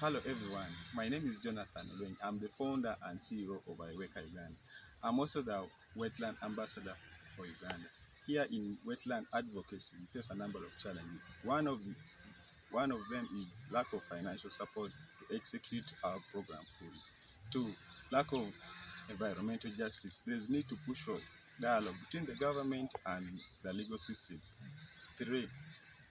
Hello everyone, my name is Jonathan Olweny. I'm the founder and CEO of Iweka Uganda. I'm also the wetland ambassador for Uganda. Here in wetland advocacy, we face a number of challenges. One of them is lack of financial support to execute our program fully. Two, lack of environmental justice. There's need to push for dialogue between the government and the legal system. Three,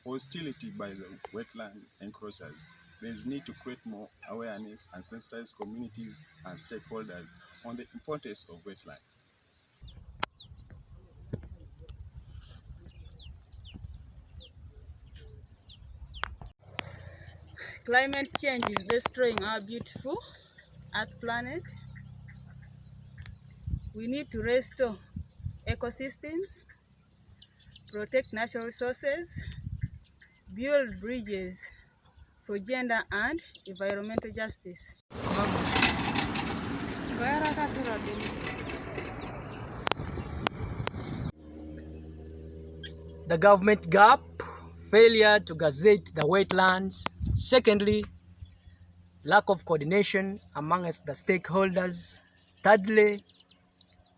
hostility by the wetland encroachers. There is need to create more awareness and sensitize communities and stakeholders on the importance of wetlands. Climate change is destroying our beautiful Earth planet. We need to restore ecosystems, protect natural resources, build bridges for gender and environmental justice. The government gap, failure to gazette the wetlands. Secondly, lack of coordination amongst the stakeholders. Thirdly,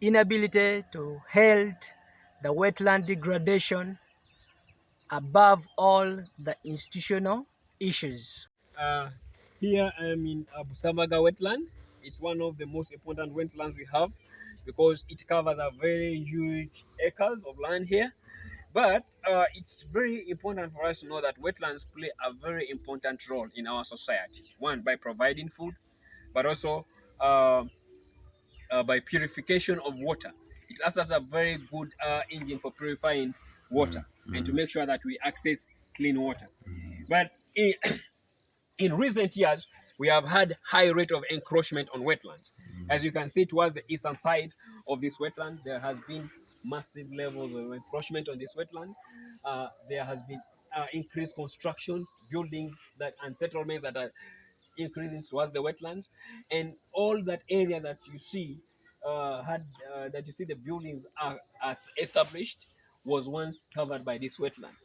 inability to halt the wetland degradation. Above all, the institutional issues. Here I am in Busamaga wetland. It's one of the most important wetlands we have because it covers a very huge acres of land here. But it's very important for us to know that wetlands play a very important role in our society. One, by providing food, but also by purification of water. It acts as a very good engine for purifying water and to make sure that we access clean water. But in recent years, we have had high rate of encroachment on wetlands. As you can see towards the eastern side of this wetland, there has been massive levels of encroachment on this wetland. There has been increased construction, buildings and settlements that are increasing towards the wetlands, and all that area that you see the buildings are established was once covered by this wetland,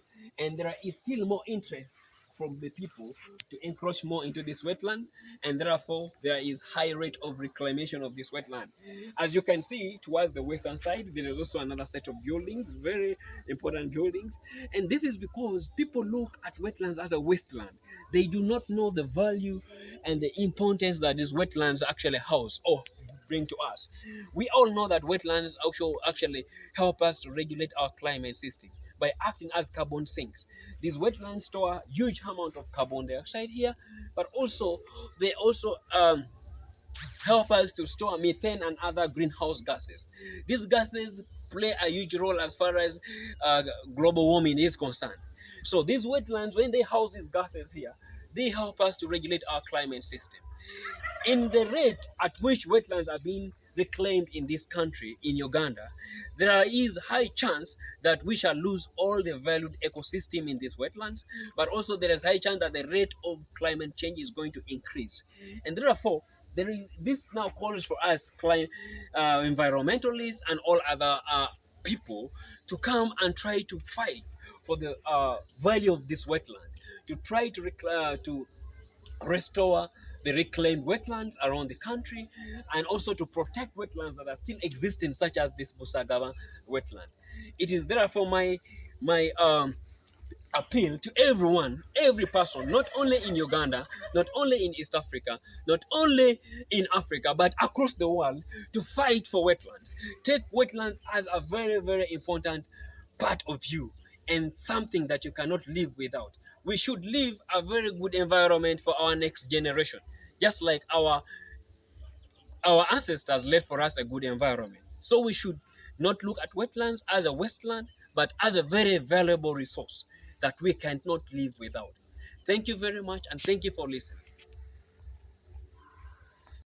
and there is still more interest from the people to encroach more into this wetland, and therefore there is high rate of reclamation of this wetland. As you can see towards the western side, there is also another set of buildings, very important buildings, and this is because people look at wetlands as a wasteland. They do not know the value and the importance that these wetlands actually house or bring to us. We all know that wetlands also actually help us to regulate our climate system by acting as carbon sinks. These wetlands store a huge amount of carbon dioxide here, but also they also help us to store methane and other greenhouse gases. These gases play a huge role as far as global warming is concerned. So these wetlands, when they house these gases here, they help us to regulate our climate system. In the rate at which wetlands are being reclaimed in this country, in Uganda, there is high chance that we shall lose all the valued ecosystem in these wetlands, but also there is high chance that the rate of climate change is going to increase. And therefore, this now calls for us, environmentalists and all other people, to come and try to fight for the value of this wetland, to try to restore the reclaimed wetlands around the country, and also to protect wetlands that are still existing, such as this Busagawa wetland. It is therefore my appeal to everyone, every person, not only in Uganda, not only in East Africa, not only in Africa, but across the world, to fight for wetlands. Take wetlands as a very, very important part of you and something that you cannot live without. We should leave a very good environment for our next generation, just like our ancestors left for us a good environment. So we should not look at wetlands as a wasteland, but as a very valuable resource that we cannot live without. Thank you very much, and thank you for listening.